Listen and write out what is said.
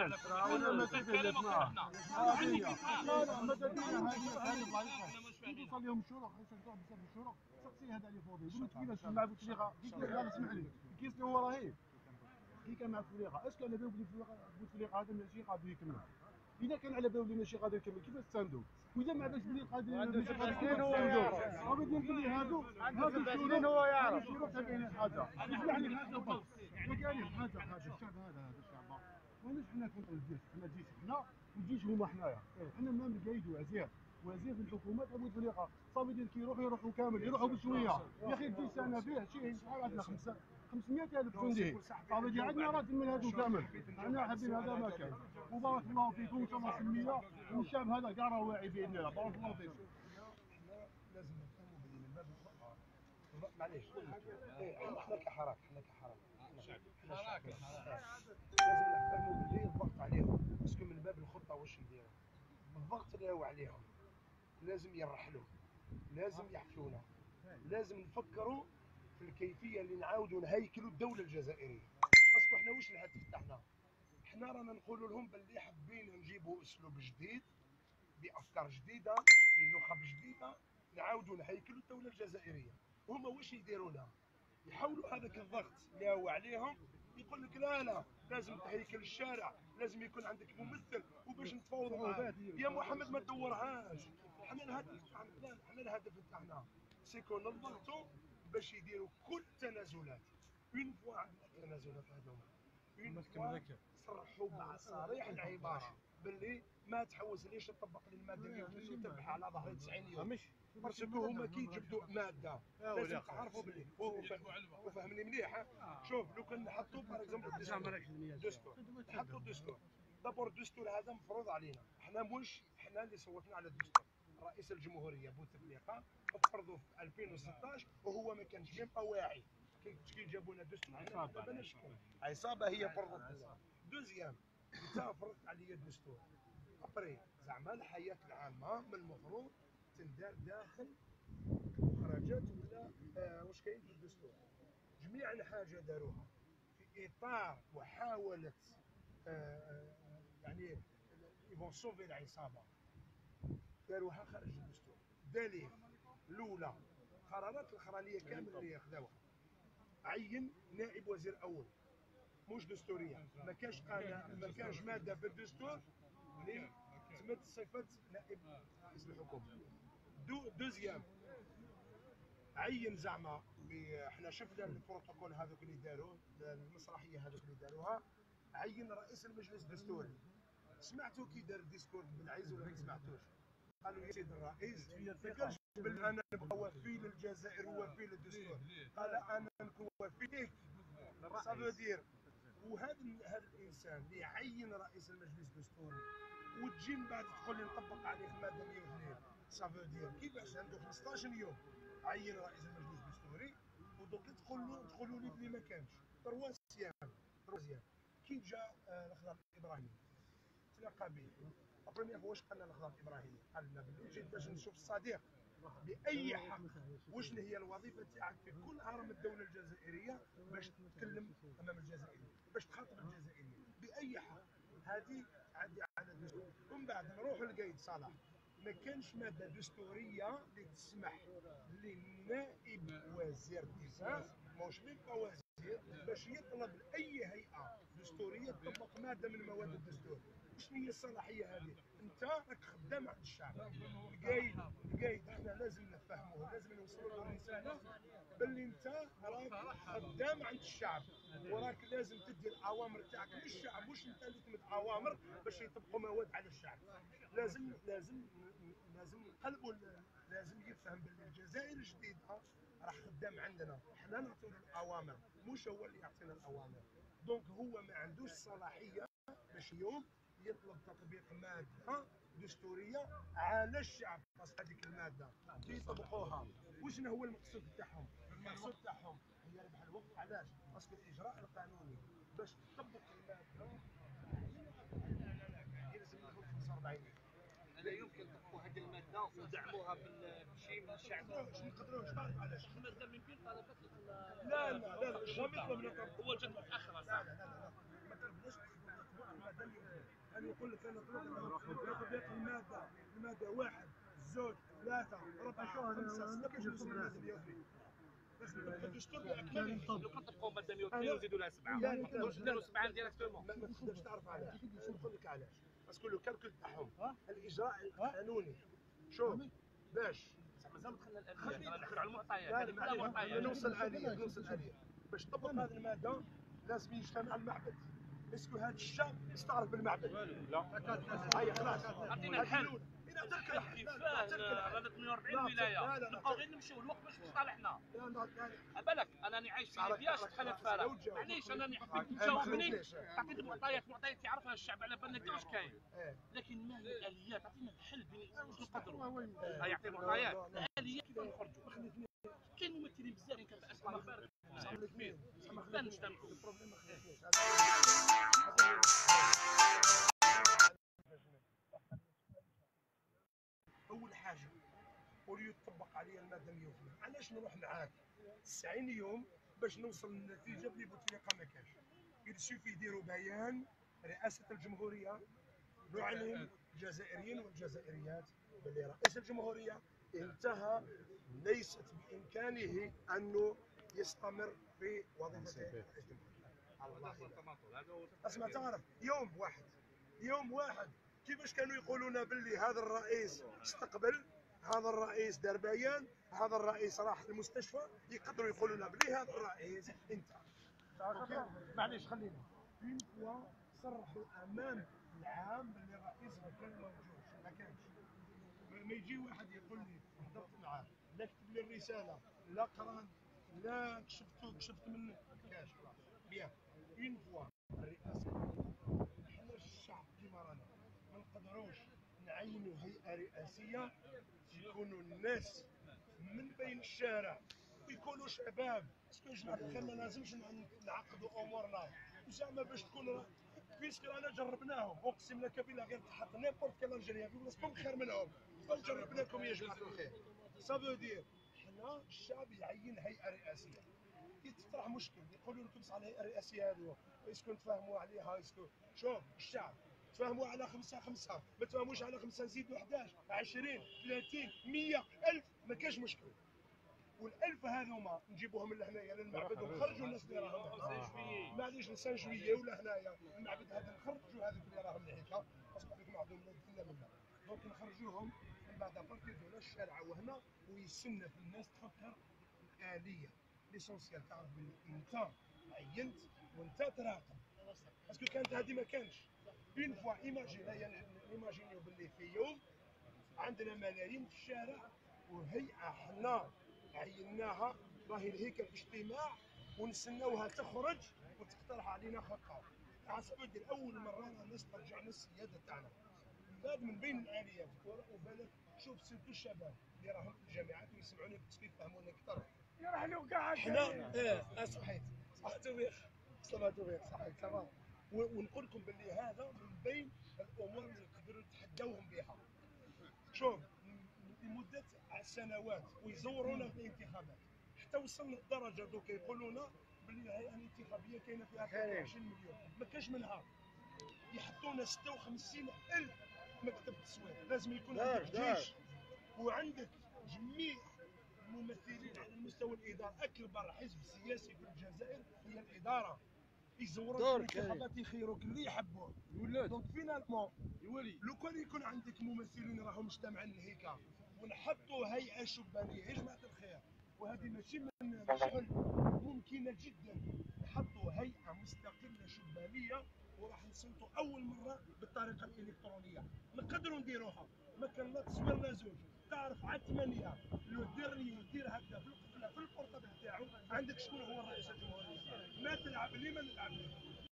الان انا ما تدينا لا ما تدينا هذه توصل لهم الشروق يشجعوا بزاف الشروق شخصي هذا اللي فوضي قلت كيفاش مع بوتفليقه لا اسمح لي كيس اللي هو رهيب كي كان مع بوتفليقه اسكو على بالو بوتفليقه هذا ماشي قادر يكمل اذا كان على بالو ماشي قادر يكمل كيفاش تساندو واذا ما عندوش بلي قادر ماشي قادر يكمل هو يعرف هو بيدير بلي هادو الشروق هو يعرف الشروق تاعين حاجه يسمح لي حاجه بس كاين حاجه الشعب هذا الشعب ماناش حنا كونتر الجيش حنا جيش حنا والجيش هما حنايا حنا ما مقايد وزير في الحكومه تاع بوتفليقه صافي دير كي يروحوا كامل يروحوا بشويه يا اخي الجيش تاعنا فيه شي شحال عندنا 500,000 جندي صافي دي عندنا راجل من هادو كامل احنا حابين هذا ما كان وبارك الله فيكم ان شاء الله سميه والشعب هذا كاع راه واعي باذن الله بارك الله فيكم. احنا لازم نفهموا بلي من باب الخطأ معليش احنا كحراك لازم نفهموا بلي الضغط عليهم باسكو من باب الخطه واش نديروا الضغط اللي هو عليهم لازم يرحلوا لازم يحفلونا لازم نفكروا في الكيفيه اللي نعاودوا نهيكلوا الدوله الجزائريه باسكو احنا واش الهدف تاعنا احنا رانا نقولوا لهم باللي حابين نجيبوا اسلوب جديد بافكار جديده بنخب جديده نعاودوا نهيكلوا الدوله الجزائريه هما واش يديروا لها يحاولوا هذاك الضغط اللي هو عليهم يقول لك لا لازم تهيكل الشارع لازم يكون عندك ممثل وباش نتفاوضوا معاه يا محمد ما تدورهاش حنا الهدف تاعنا سيكون نضغطوا باش يديروا كل التنازلات اون فوا عندنا التنازلات هذوما اون فوا صرحوا بصريح العباره باللي ما تحوسليش تطبق لي الماده 102 وتربح على ظهر 90 يوم باسكو هما كي يجبدوا ماده لازم تعرفوا باللي وفهمني مليح شوف لو كان نحطوا باغ اكزومبل الدستور نحطوا الدستور دابور الدستور هذا مفروض علينا احنا مش احنا اللي صوتنا على الدستور رئيس الجمهوريه بوتفليقه فرضوا في 2016 وهو ما كانش ميم واعي كي جابوا لنا دستور عصابه هي فرضت دوزيام انت فرضت عليا الدستور ابري زعما الحياه العامه من المفروض تندار داخل المخرجات ولا واش كاين في الدستور جميع الحاجه داروها في اطار محاوله يعني يبون سوفي العصابه داروها خارج الدستور دليل الاولى قرارات الاخرانيه كامل اللي ياخذوها عين نائب وزير اول مش دستوريه ما كانش ماده في الدستور اللي تمت صفه نائب رئيس الحكومه دوزيام عين زعما احنا شفنا البروتوكول هذوك اللي داروه المسرحيه هذوك اللي داروها عين رئيس المجلس الدستوري سمعتوا كي دار الديسكور بالعز ولا ما سمعتوش قالوا يا سيدي الرئيس ما قالش باللي انا نبقى وفي للجزائر ووفي للدستور قال انا نكون وفي ليك صافي دير وهذا الانسان اللي يعين رئيس المجلس الدستوري وتجي من بعد تقول لي نطبق عليه الماده 102 صافي دير كيفاش عنده 15 يوم عين رئيس المجلس الدستوري ودوك تقولوا لي بلي ما كانش ترواسيام كي جا الخضر الابراهيمي تلاقى به البروميير واش قالنا الخضر الابراهيمي قال لنا بلي جيت باش نشوف الصديق باي حق وشنو هي الوظيفه تاعك في كل هرم الدوله الجزائريه باش تتكلم امام الجزائريين باش تخاطب الجزائريين باي حق هذه تعدي على الدستور ومن بعد نروح لقايد صلاح ما كانش ماده دستوريه اللي تسمح للنائب وزير الدفاع ماهوش ميم وزير باش يطلب لاي هيئه دستوريه تطبق ماده من مواد الدستور شنو هي الصلاحيه هذه انت راك خدام عند الشعب القايد احنا لازم نفهموه لازم نوصلوا له الرساله باللي انت راك خدام عند الشعب وراك لازم تدي الاوامر تاعك للشعب مش انت اللي تمد اوامر باش يطبقوا مواد على الشعب لازم نقلبوا لازم يفهم باللي الجزائر الجديده راح خدام عندنا احنا نعطيو له الاوامر مش هو اللي يعطينا الاوامر دونك هو ما عندوش صلاحيه باش يوم يطلب تطبيق ماده دستوريه على الشعب بس هذيك الماده كي يطبقوها وشنو هو المقصود تاعهم المقصود تاعهم هي ربح الوقت علاش باسكو الاجراء القانوني باش تطبق الماده يلزم له 45 لا يمكن تطبقوا هذه الماده ودعموها بشيء من الشعب باش نقدروش علاش الماده من بين طلبات لا جامي طلبنا هو جد متاخر لا ما طلبناش الماده نقول لك انا طبيعه الماده 1 2 3 4 5 6 باش نوصل للماده 102 بس الدستور باكمله لو كنطبقوا ماده 102 ونزيدوا لها 7 ما نقدروش نديروا 7 ديريكتومون. ما تقدرش تعرف علاش نقول لك علاش باسكو لو كالكول تاعهم الاجراء القانوني شوف باش مازال ما دخلنا الاليات راه ندخلوا على المعطيات لا هذه كلها معطيات. نوصل الاليه باش تطبق هذه الماده لازم يجتمع المعبد اسكو هذا الشعب يستعرف بالمعبد لا هيا خلاص عطينا الحل. رانا 48 ولايه نبقاو غير نمشيو الوقت باش نصالحنا. بالك انني عايش في ليبيا شفت حالة فارغ معليش انني حبيت تجاوبني تعطيني معطيات يعرفها الشعب على بالنا واش كاين لكن ما هي الاليات عطينا الحل بين واش نقدروا يعطي معطيات الاليات كيف نخرجوا كاين ممثلين بزاف كان الله يبارك فيهم كيف نجتمعوا اول حاجه وليو يطبق عليا الماده 102 علاش نروح معاك 90 يوم باش نوصل للنتيجه بلي بوتفليقه ما كاش يسوفي يديروا بيان رئاسه الجمهوريه نعلم الجزائريين والجزائريات بلي رئيس الجمهوريه انتهى ليست بامكانه انه يستمر في وظيفه رئيس الجمهوريه. اسمع تعرف يوم واحد كيفاش كانوا يقولون باللي هذا الرئيس استقبل هذا الرئيس دار بيان هذا الرئيس راح المستشفى يقدروا يقولوا لنا باللي هذا الرئيس انتهى. معليش خلينا اون فوا صرحوا امام العام باللي الرئيس ما كان موجود ما كانش ما يجي واحد يقول لي حضرت معاه لا كتب لي الرساله لا قران لا كشفت منه كاش بيان اون فوا الرئاسه حنا الشعب كيما رانا ما نقدروش نعينوا هيئه رئاسيه يكونوا الناس من بين الشارع ويكونوا شباب باسكو جماعه الخير ما لازمش نعقدوا امورنا زعما باش تكون بيسك رانا جربناهم اقسم لك بالله غير تحط نيبورت كان الجيريا في بلاصتهم خير منهم بل جربناكم يا جماعه الخير سافو دير حنا الشعب يعين هيئه رئاسيه كي تطرح مشكل يقولوا لكم صح الهيئه الرئاسيه هذو اسكو نتفاهموا عليها اسكو شوف الشعب تفاهموا على 5 ما تفاهموش على 5 نزيدوا 11 20 30 100 1000 ما كاش مشكل وال1000 هذوما نجيبوهم لهنايا للمعبد ونخرجوا الناس اللي راهم معليش نسان جويي ولا هنايا المعبد هذا نخرجوا هذوك اللي راهم لهيكا اصبح لكم عندهم كنا منا دونك نخرجوهم من بعد بارتي دو الشارع وهنا ويسنى في الناس تفكر الاليه ليسونسيال تعرف بلي انت عينت وانت تراقب باسكو كانت هذه ما كانش اون فوا ايماجينيو باللي في يوم عندنا ملايين في الشارع وهيئه حنا عيناها راهي الهيكل اجتماع ونستناوها تخرج وتقترح علينا خطه حسب دير اول مره الناس ترجعنا السياده تاعنا من بعد من بين الاليات وبالك شوف سيرتو الشباب اللي راهم في الجامعات ويسمعوني باسكو يفهمونا اكثر يرحلوا كاع حنا صحيت صلاتو بيك صحيت تمام ونقول لكم باللي هذا من بين الامور اللي نقدروا نتحداوهم بها شوف لمده سنوات ويزورونا في الانتخابات حتى وصلنا لدرجه دوك يقولوا لنا باللي الهيئه الانتخابيه كاينه فيها 23 مليون ما كاش منها يحطونا 56,000 مكتب تصويت لازم يكون عندك جيش وعندك جميع الممثلين على المستوى الاداره اكبر حزب سياسي في الجزائر هي الاداره يزوروك في الانتخابات يخيروك اللي يحبوه دونك فينالمون لو كان يكون عندك ممثلين راهم مجتمعين هيك ونحطوا هيئه شبانيه يا جماعه الخير وهذه ماشي من شغل ممكنه جدا نحطوا هيئه مستقله شبانيه وراح نصوتوا اول مره بالطريقه الالكترونيه نقدروا نديروها ما كان لا تصوير لا زوج تعرف على 8 لو دير هكذا في البورطابل تاعو عندك شكون هو رئيس الجمهوريه ما تلعب لي ما نلعب لي